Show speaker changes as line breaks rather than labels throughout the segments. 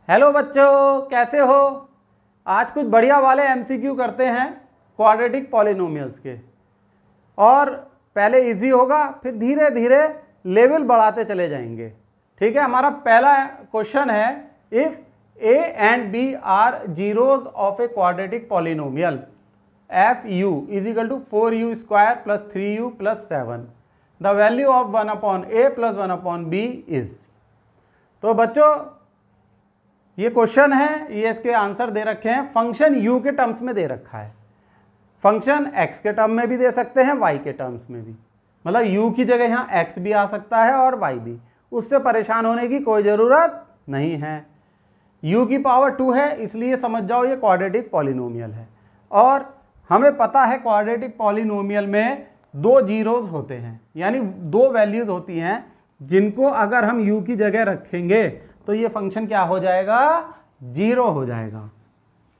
Hello बच्चों, कैसे हो। आज कुछ बढ़िया वाले एमसीक्यू करते हैं क्वाड्रेटिक पॉलिनोमियल्स के। और पहले इजी होगा, फिर धीरे धीरे लेवल बढ़ाते चले जाएंगे। ठीक है। हमारा पहला क्वेश्चन है, if a and B are zeros of a quadratic polynomial f u is equal to 4u square plus 3u plus 7, the value of 1/a plus 1/b is. तो बच्चों ये क्वेश्चन है, ये इसके आंसर दे रखे हैं। फंक्शन u के terms में दे रखा है, फंक्शन x के टर्म में भी दे सकते हैं, y के टर्म्स में भी। मतलब u की जगह यहाँ x भी आ सकता है और y भी, उससे परेशान होने की कोई ज़रूरत नहीं है। u की पावर 2 है, इसलिए समझ जाओ ये क्वाड्रेटिक पॉलिनोमियल है। और हमें पता है क्वाड्रेटिक पॉलिनोमियल में दो जीरोज होते हैं, यानी दो वैल्यूज होती हैं जिनको अगर हम u की जगह रखेंगे तो ये फंक्शन क्या हो जाएगा, जीरो हो जाएगा।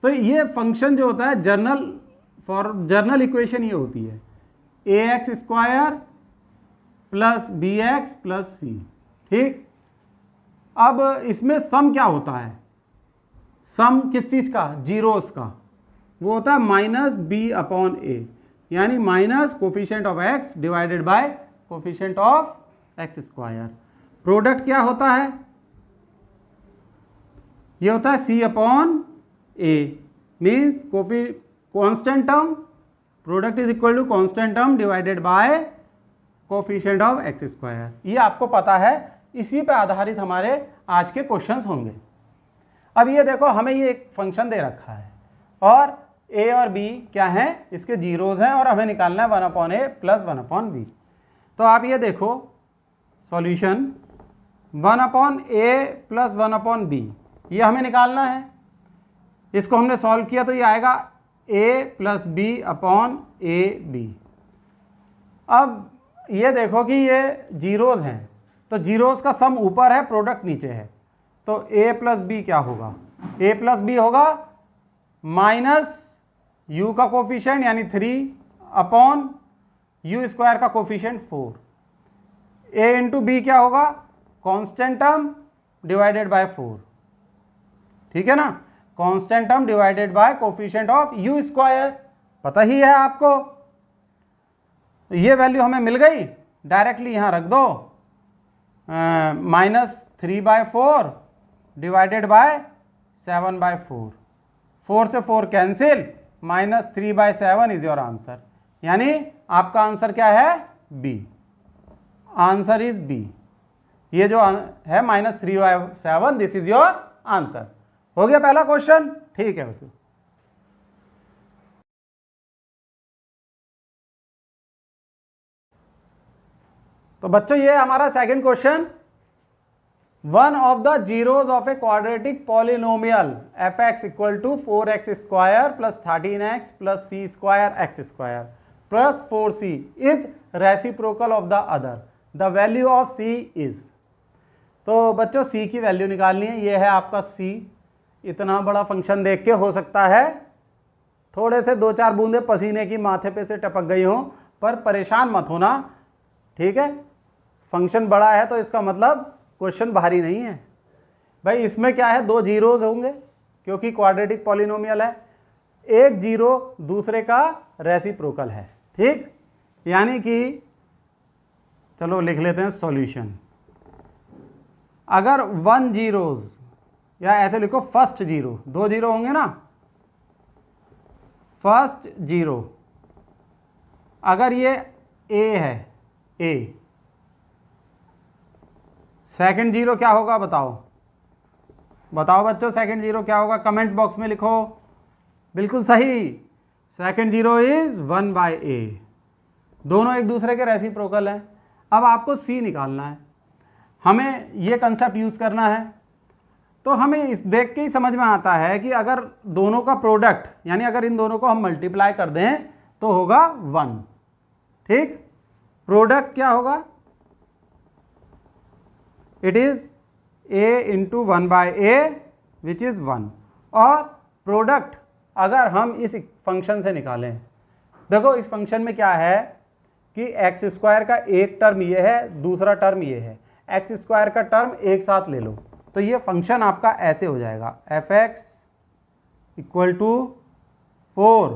तो ये फंक्शन जो होता है जर्नल इक्वेशन ये होती है ax square plus bx plus c। ठीक। अब इसमें सम क्या होता है, सम किस चीज का, जीरोस का। वो होता है माइनस b अपॉन a, यानी minus coefficient of x divided by coefficient of x square. Product क्या होता है, ये होता है c upon a, means constant term, product is equal to constant term divided by coefficient of x square. ये आपको पता है, इसी पे आधारित हमारे आज के क्वेश्चंस होंगे। अब ये देखो, हमें ये एक फंक्शन दे रखा है और a और b क्या हैं, इसके जीरोज हैं, और हमें निकालना है 1/a प्लस 1/b। तो आप ये देखो सॉल्यूशन 1/a प्लस 1/b, ये हमें निकालना है। इसको हमने सॉल्व किया तो ये आएगा a plus b upon a b. अब ये देखो कि ये जीरोज हैं, तो जीरोज का सम ऊपर है, प्रोडक्ट नीचे है। तो a प्लस बी क्या होगा, a प्लस बी होगा माइनस u का कोफिशिएंट यानी 3 अपॉन u स्क्वायर का कोफिशिएंट 4। a इंटू बी क्या होगा, कांस्टेंट टर्म डिवाइडेड बाय 4। ठीक है ना, constant term divided by coefficient of u square, पता ही है आपको। ये वैल्यू हमें मिल गई, डायरेक्टली यहां रख दो, -3/4 डिवाइडेड बाय 7/4। 4 से 4 कैंसिल, -3/7 इज योर आंसर। यानी आपका आंसर क्या है, बी। Answer is B. ये जो है -3/7, दिस इज योर आंसर। हो गया पहला क्वेश्चन। ठीक है बच्चों। तो बच्चों ये हमारा second question, one of the zeros of a quadratic polynomial fx equal to 4x square plus 13x plus c square x square plus 4c is reciprocal of the other, the value of c is. तो बच्चों c की value निकालनी है। ये है आपका c। इतना बड़ा फंक्शन देख के हो सकता है थोड़े से 2-4 बूंदे पसीने की माथे पे से टपक गई हो, पर परेशान मत होना। ठीक है, फंक्शन बड़ा है तो इसका मतलब क्वेश्चन भारी नहीं है भाई। इसमें क्या है, दो जीरोज होंगे क्योंकि क्वाड्रेटिक पॉलिनोमियल है, एक जीरो दूसरे का रेसिप्रोकल है। ठीक, यानी कि चलो लिख लेते हैं सॉल्यूशन। अगर 1 जीरोज, या ऐसे लिखो फर्स्ट जीरो, 2 जीरो होंगे ना, फर्स्ट जीरो अगर ये a है, a, सेकंड जीरो क्या होगा बताओ, बताओ बच्चों सेकंड जीरो क्या होगा, कमेंट बॉक्स में लिखो। बिल्कुल सही, सेकंड जीरो इज 1/a। दोनों एक दूसरे के रेसिप्रोकल हैं। अब आपको c निकालना है, हमें ये कंसेप्ट यूज करना है। तो हमें इस देख के ही समझ में आता है कि अगर दोनों का प्रोडक्ट, यानी अगर इन दोनों को हम मल्टीप्लाई कर दें तो होगा 1। ठीक, प्रोडक्ट क्या होगा, it is a into 1/a which is 1। और प्रोडक्ट अगर हम इस फंक्शन से निकालें, देखो इस फंक्शन में क्या है कि एक्स स्क्वायर का एक टर्म ये है, दूसरा टर्म ये है। एक्स स्क्वायर का टर्म एक साथ ले लो तो ये फंक्शन आपका ऐसे हो जाएगा f(x) equal to 4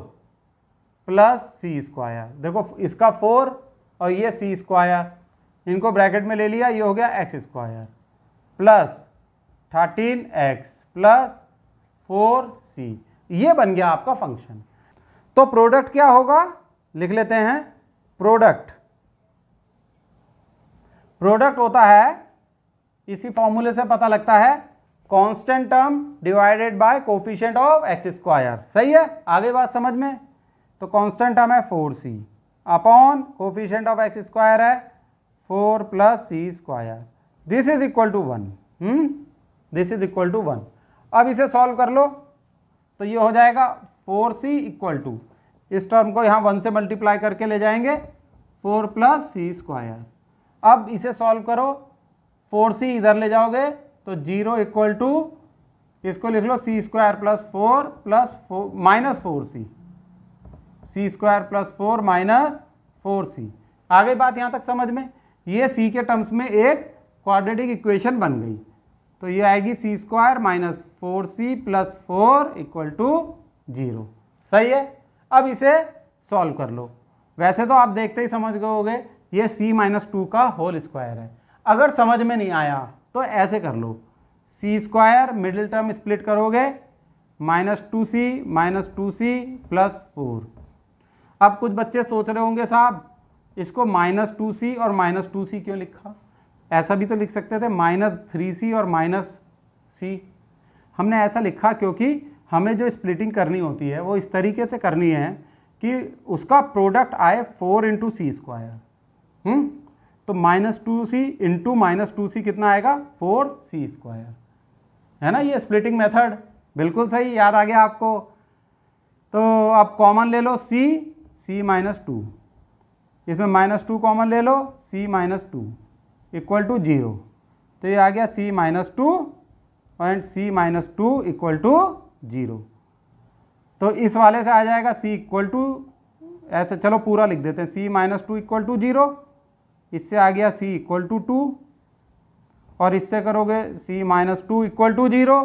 plus c square. देखो इसका 4 और ये सी स्क्वायर, इनको ब्रैकेट में ले लिया, ये हो गया x square plus 13x plus 4c, ये बन गया आपका फंक्शन। तो प्रोडक्ट क्या होगा, लिख लेते हैं। प्रोडक्ट होता है, इसी फॉर्मूले से पता लगता है, constant term divided by coefficient of x square. सही है, आगे बात समझ में। तो कांस्टेंट टर्म है 4c upon coefficient of x square है 4 plus c square, this is equal to 1। This is equal to 1। अब इसे सॉल्व कर लो तो ये हो जाएगा 4c इक्वल टू, इस टर्म को यहाँ 1 से मल्टीप्लाई करके ले जाएंगे 4 प्लस सी स्क्वायर। अब इसे सॉल्व करो, 4c इधर ले जाओगे तो 0 इक्वल टू, इसको लिख लो C square plus 4 plus minus 4c, C square plus 4 minus 4c। आ गई बात यहाँ तक समझ में। ये c के टर्म्स में एक क्वाड्रेटिक इक्वेशन बन गई, तो ये आएगी C square minus 4c plus 4 equal to 0। सही है, अब इसे सॉल्व कर लो। वैसे तो आप देखते ही समझ गए होगे, ये c माइनस 2 का होल स्क्वायर है। अगर समझ में नहीं आया तो ऐसे कर लो, C square middle term split करोगे माइनस 2c प्लस 4। अब कुछ बच्चे सोच रहे होंगे साहब इसको माइनस 2c और माइनस 2c क्यों लिखा, ऐसा भी तो लिख सकते थे माइनस 3c और माइनस c। हमने ऐसा लिखा क्योंकि हमें जो स्प्लिटिंग करनी होती है वो इस तरीके से करनी है कि उसका प्रोडक्ट आए 4 इंटू सी स्क्वायर। तो minus 2c into minus 2c कितना आएगा, 4c स्क्वायर, है ना। ये स्प्लिटिंग मेथड बिल्कुल सही, याद आ गया आपको। तो अब कॉमन ले लो c माइनस 2, इसमें माइनस 2 कॉमन ले लो, c माइनस 2 इक्वल टू 0। तो ये आ गया c minus 2 and c minus 2 equal to 0। तो इस वाले से आ जाएगा c इक्वल टू, ऐसे चलो पूरा लिख देते हैं, c माइनस 2 इक्वल टू 0, इससे आ गया c इक्वल टू 2, और इससे करोगे c माइनस 2 इक्वल टू 0,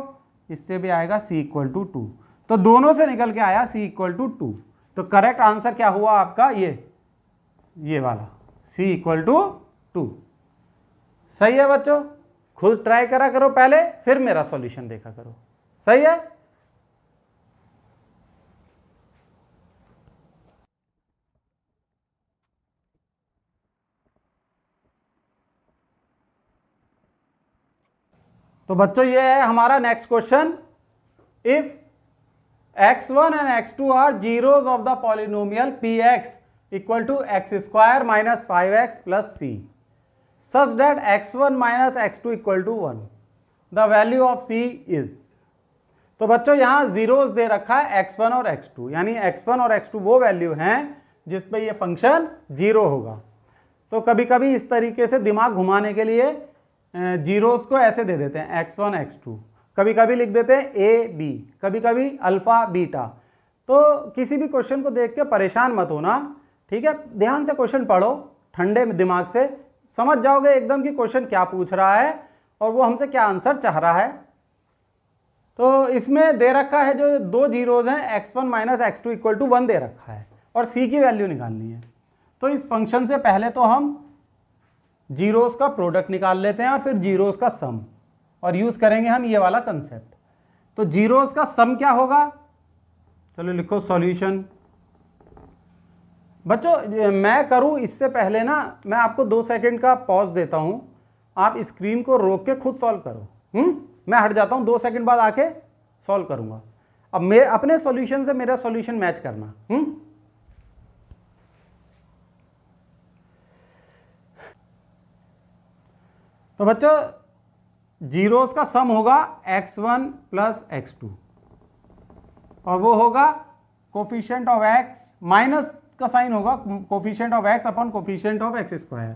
इससे भी आएगा c इक्वल टू 2। तो दोनों से निकल के आया c इक्वल टू 2। तो करेक्ट आंसर क्या हुआ आपका, ये वाला c इक्वल टू 2। सही है बच्चों, खुद ट्राई करा करो पहले, फिर मेरा सॉल्यूशन देखा करो। सही है। तो बच्चों ये है हमारा next question, if x1 and x2 are zeros of the polynomial px equal to x square minus 5x plus c such that x1 minus x2 equal to 1, the value of c is. तो बच्चों यहाँ zeros दे रखा है x1 और x2, यानी x1 और x2 वो value हैं जिस पे ये फंक्शन जीरो होगा। तो कभी कभी इस तरीके से दिमाग घुमाने के लिए जीरोस को ऐसे दे देते हैं x1 x2, कभी कभी लिख देते हैं a b, कभी कभी अल्फा बीटा। तो किसी भी क्वेश्चन को देख के परेशान मत होना, ठीक है। ध्यान से क्वेश्चन पढ़ो, ठंडे दिमाग से समझ जाओगे एकदम कि क्वेश्चन क्या पूछ रहा है और वो हमसे क्या आंसर चाह रहा है। तो इसमें दे रखा है जो दो जीरोज हैं x1 minus x2 equal to 1 दे रखा है और c की वैल्यू निकालनी है। तो इस फंक्शन से पहले तो हम जीरोस का प्रोडक्ट निकाल लेते हैं और फिर जीरोस का सम, और यूज करेंगे हम ये वाला कंसेप्ट। तो जीरोस का सम क्या होगा, चलो लिखो सॉल्यूशन। बच्चों मैं करूं इससे पहले ना मैं आपको 2 सेकंड का पॉज देता हूं, आप स्क्रीन को रोक के खुद सॉल्व करो। मैं हट जाता हूं, 2 सेकंड बाद आके सॉल्व करूंगा। अब मैं अपने सॉल्यूशन से मेरा सॉल्यूशन मैच करना। तो बच्चों जीरोस का सम होगा x1 प्लस x2 और वो होगा कोफिशिएंट ऑफ x, माइनस का साइन होगा coefficient of x upon coefficient of x square.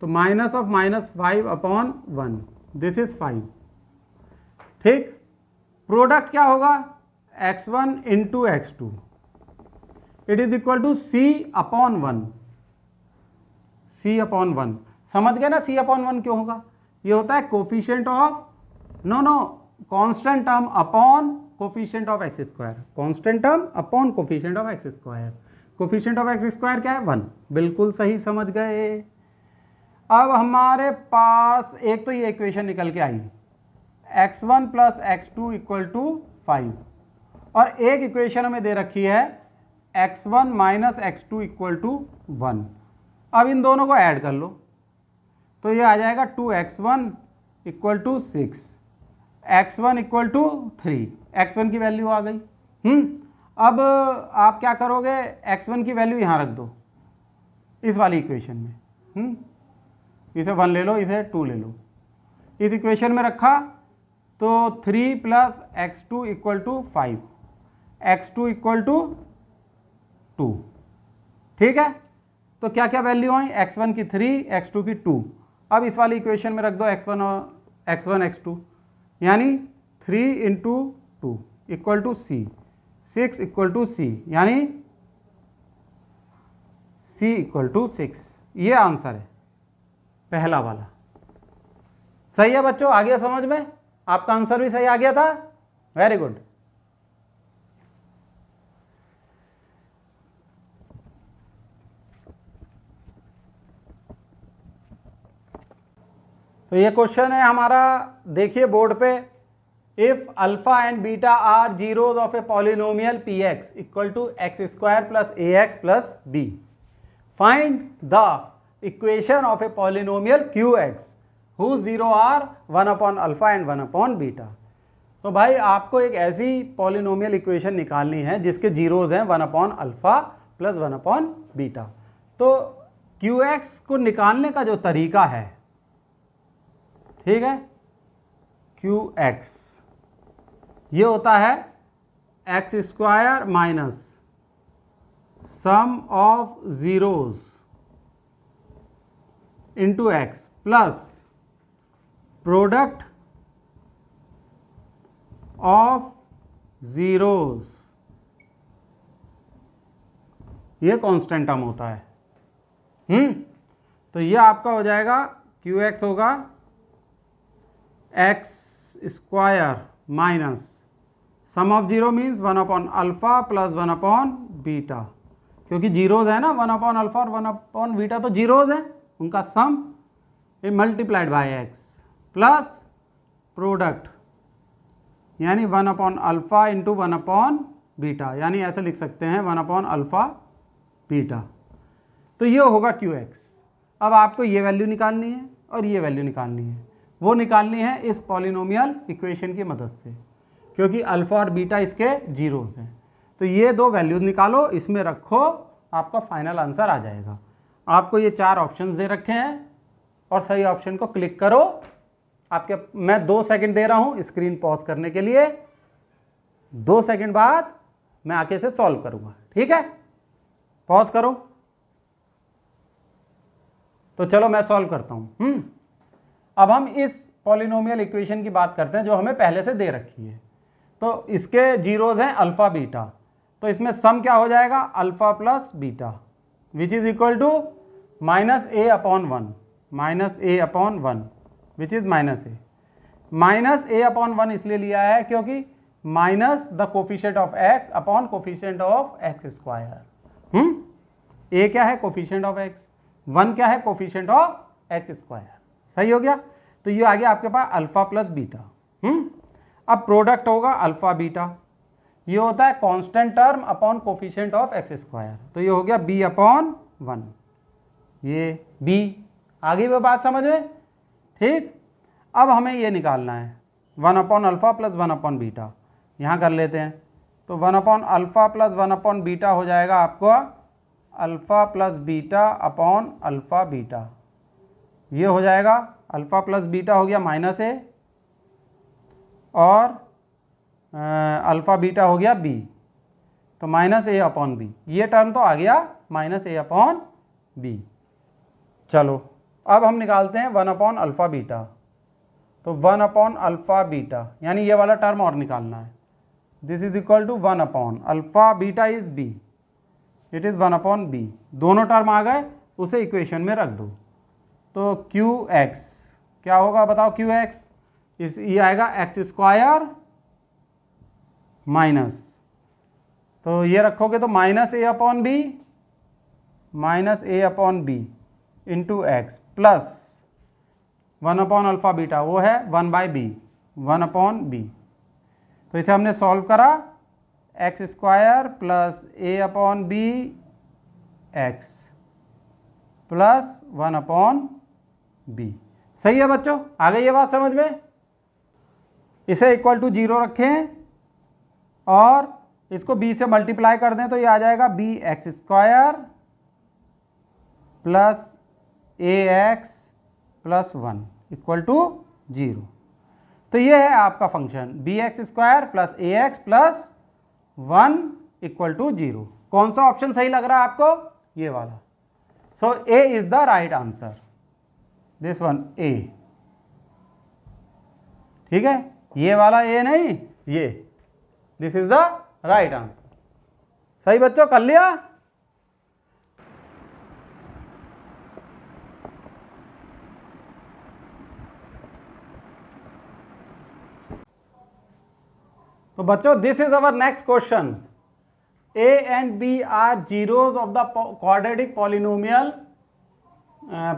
तो minus of minus 5 upon 1, this is 5। ठीक, प्रोडक्ट क्या होगा x1 into x2, it is equal to c upon 1, c upon 1। समझ गए ना c upon 1 क्यों होगा, ये होता है coefficient of no no, constant term upon coefficient of x square, constant term upon coefficient of x square. Coefficient of x square क्या है? 1। बिल्कुल सही समझ गए। अब हमारे पास एक तो ये इक्वेशन निकल के आई, x1 plus x2 equal to 5, और एक इक्वेशन हमें दे रखी है x1 minus x2 equal to 1। अब इन दोनों को ऐड कर लो तो ये आ जाएगा 2x1 equal to 6, x1 equal to 3, x1 की वैल्यू आ गई। अब आप क्या करोगे, x1 की वैल्यू यहाँ रख दो इस वाली इक्वेशन में। इसे 1 ले लो, इसे 2 ले लो, इस इक्वेशन में रखा तो 3 plus x2 equal to 5, x2 equal to 2। ठीक है, तो क्या क्या वैल्यू आई, x1 की 3, x2 की 2। अब इस वाली इक्वेशन में रख दो x1 और x2, यानी 3 into 2 equal to c, 6 equal to c, यानी c इक्वल टू 6। ये आंसर है पहला वाला। सही है बच्चों, आ गया समझ में? आपका आंसर भी सही आ गया था, वेरी गुड। तो ये क्वेश्चन है हमारा, देखिए बोर्ड पे, if alpha and beta are zeros of a polynomial p x equal to x square plus a x plus b, find the equation of a polynomial q x whose zero are 1 upon alpha and 1 upon beta. तो भाई आपको एक ऐसी polynomial equation निकालनी है जिसके zeros हैं 1 upon alpha plus 1 upon beta. तो क्यू एक्स को निकालने का जो तरीका है, ठीक है, क्यू एक्स ये होता है x square minus sum of zeros into X plus product of zeros, ये कांस्टेंट टर्म होता है। तो ये आपका हो जाएगा, क्यू एक्स होगा x square minus sum of zero means 1 upon alpha plus 1 upon beta, क्योंकि जीरोज है ना, 1 अपॉन अल्फा और 1 अपॉन बीटा तो जीरोज है, उनका sum multiplied by X plus product, यानी 1 upon alpha into 1 upon beta, यानी ऐसे लिख सकते हैं 1 अपॉन अल्फा बीटा। तो ये होगा क्यू एक्स। अब आपको ये वैल्यू निकालनी है और ये वैल्यू निकालनी है, वो निकालनी है इस पॉलिनोमियल इक्वेशन की मदद से, क्योंकि अल्फा और बीटा इसके जीरोस हैं। तो ये दो वैल्यूज निकालो, इसमें रखो, आपका फाइनल आंसर आ जाएगा। आपको ये 4 ऑप्शंस दे रखे हैं और सही ऑप्शन को क्लिक करो। आपके मैं 2 सेकंड दे रहा हूं स्क्रीन पॉज करने के लिए, 2 सेकंड बाद मैं आके से सॉल्व करूंगा, ठीक है? पॉज करो। तो चलो मैं सॉल्व करता हूं। अब हम इस पॉलिनोमियल इक्वेशन की बात करते हैं जो हमें पहले से दे रखी है। तो इसके जीरोज हैं अल्फा बीटा, तो इसमें सम क्या हो जाएगा, alpha plus beta which is equal to minus A upon 1, minus A upon 1 which is minus A. Minus A upon 1 इसलिए लिया है क्योंकि minus the coefficient of X upon coefficient of x square. A क्या है, coefficient of x, 1 क्या है, coefficient of x square. सही हो गया। तो ये आ गया आपके पास अल्फा प्लस बीटा। अब प्रोडक्ट होगा अल्फा बीटा, ये होता है constant term upon coefficient of x square, तो ये हो गया बी अपॉन 1, ये बी। आगे वो बात समझ में, ठीक? अब हमें ये निकालना है 1 upon alpha plus 1 upon beta, यहाँ कर लेते हैं। तो 1 upon alpha plus 1 upon beta हो जाएगा आपको alpha plus beta upon alpha beta, ये हो जाएगा अल्फा प्लस बीटा हो गया माइनस ए और अल्फा बीटा हो गया बी, तो माइनस ए अपॉन बी, ये टर्म तो आ गया माइनस ए अपॉन बी। चलो अब हम निकालते हैं 1 अपॉन अल्फा बीटा, तो 1 अपॉन अल्फा बीटा यानी ये वाला टर्म और निकालना है, this is equal to 1 upon alpha beta is b, it is 1 upon b. दोनों टर्म आ गए, उसे इक्वेशन में रख दो। तो क्यू एक्स क्या होगा बताओ, क्यू एक्स ये आएगा एक्स स्क्वायर माइनस, तो ये रखोगे तो minus A upon B, minus A upon B into X plus 1 upon alpha beta, वो है 1 बाई बी, 1 अपॉन बी। तो इसे हमने सॉल्व करा, X square plus A upon B X plus 1 upon B. सही है बच्चों, आ गई ये बात समझ में। इसे इक्वल टू 0 रखें और इसको b से मल्टीप्लाई कर दें तो ये आ जाएगा b x square plus a x plus 1 equal to 0। तो ये है आपका function b x square plus a x plus 1 equal to 0। कौन सा ऑप्शन सही लग रहा है आपको? ये वाला। So A is the right answer, this one A. ठीक है, ये वाला ए नहीं, ये, this is the right answer. सही बच्चों, कर लिया। तो बच्चों this is our next question. A and B are zeros of the quadratic polynomial,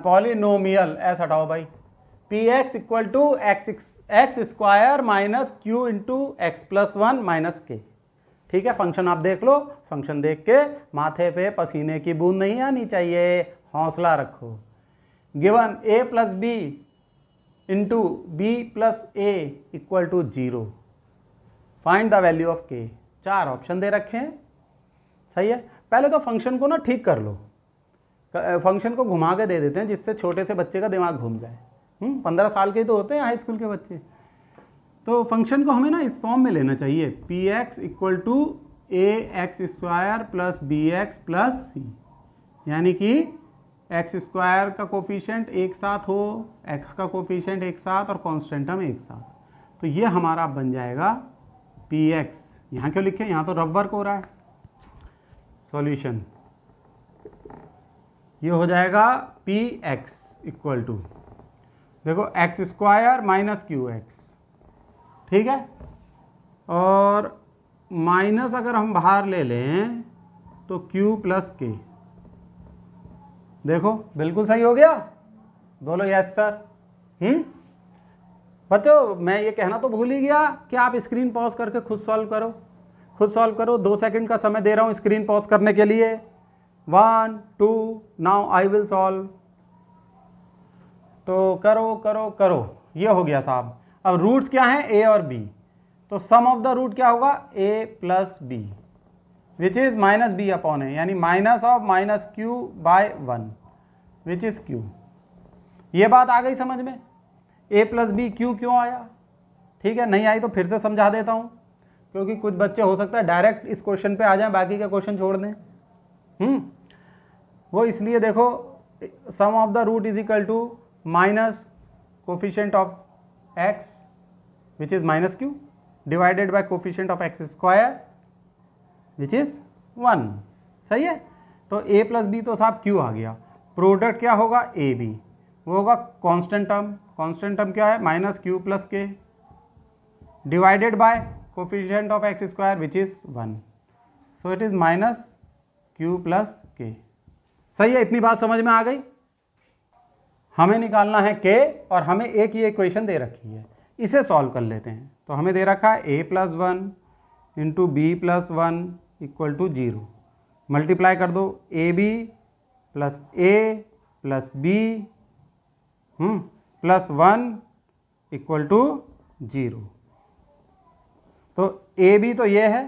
polynomial ऐसा हटाओ भाई, P x equal to x square minus Q into X plus 1 minus K. ठीक है, फंक्शन आप देख लो, फंक्शन देख के माथे पे पसीने की बूंद नहीं आनी चाहिए, हौसला रखो। Given a plus b into b plus a equal to 0, find the value of k. 4 option दे रखे हैं। सही है, पहले तो फंक्शन को ना ठीक कर लो, फंक्शन को घुमा के दे देते हैं जिससे छोटे से बच्चे का दिमाग घूम जाए। 15 साल के तो होते हैं हाई स्कूल के बच्चे। तो फंक्शन को हमें ना इस फॉर्म में लेना चाहिए, P x equal to A X square plus B X plus C, यानी कि एक्स स्क्वायर का कोफिशिएंट एक साथ हो, एक्स का कोफिशिएंट एक साथ और कॉन्स्टेंटम एक साथ। तो ये हमारा बन जाएगा पी एक्स। यहाँ क्यों लिखे, यहाँ तो रफ वर्क हो रहा है। सॉल्यूशन ये हो जाएगा पी एक्स इक्वल टू, देखो x square minus Q x, ठीक है, और माइनस अगर हम बाहर ले लें तो q प्लस के। देखो बिल्कुल सही हो गया, बोलो यस सर। बच्चों मैं ये कहना तो भूल ही गया कि आप स्क्रीन पॉज करके खुद सॉल्व करो, खुद सॉल्व करो। 2 सेकंड का समय दे रहा हूँ स्क्रीन पॉज करने के लिए। 1 2 नाउ आई विल सॉल्व। तो करो करो करो, ये हो गया साहब। अब रूट्स क्या हैं, a और b, तो सम ऑफ द रूट क्या होगा, a plus B which is minus B upon A, यानी minus of minus Q by 1 which is Q. ये बात आ गई समझ में, a प्लस बी क्यों आया। ठीक है, नहीं आई तो फिर से समझा देता हूँ, क्योंकि कुछ बच्चे हो सकता है डायरेक्ट इस क्वेश्चन पे आ जाएं, बाकी का क्वेश्चन छोड़ दें। वो इसलिए देखो, sum of the root is equal to minus coefficient of x which is minus q divided by coefficient of x square which is 1। सही है, तो a प्लस बी तो साहब q आ गया। प्रोडक्ट क्या होगा, a b, वो होगा कांस्टेंट टर्म। कांस्टेंट टर्म क्या है, माइनस क्यू प्लस के divided by coefficient of x square which is 1, so it is minus q plus के। सही है, इतनी बात समझ में आ गई। हमें निकालना है k और हमें एक ये इक्वेशन दे रखी है, इसे सॉल्व कर लेते हैं। तो हमें दे रखा है a plus 1 into b plus 1 equal to 0, multiply कर दो a b plus a plus b plus 1 equal to 0। तो ए बी तो ये है,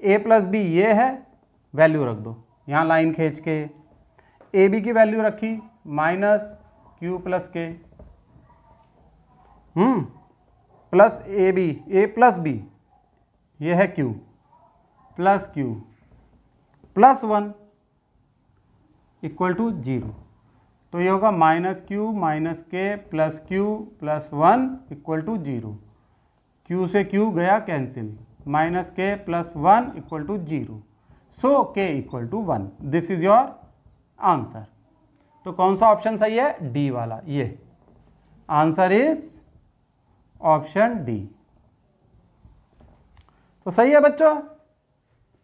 a प्लस बी ये है, वैल्यू रख दो यहाँ लाइन खींच के। ए बी की वैल्यू रखी minus q plus k plus a b, a plus b ये है q plus q plus 1 equal to 0। तो ये होगा minus k plus q plus 1 equal to 0। Q से क्यू गया cancel, minus k plus 1 equal to 0, so k equal to 1। This is your answer. तो कौन सा ऑप्शन सही है, डी वाला। ये आंसर इज ऑप्शन डी। तो सही है बच्चों।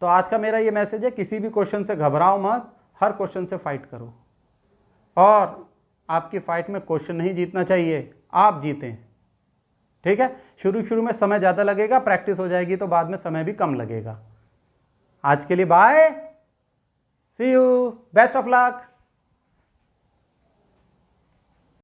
तो आज का मेरा ये मैसेज है, किसी भी क्वेश्चन से घबराओ मत, हर क्वेश्चन से फाइट करो। और आपकी फाइट में क्वेश्चन नहीं जीतना चाहिए, आप जीतें। ठीक है, शुरू शुरू में समय ज़्यादा लगेगा, प्रैक्टिस हो जाएगी तो बाद में समय भी कम लगेगा। आज के लिए bye, see you, best of luck.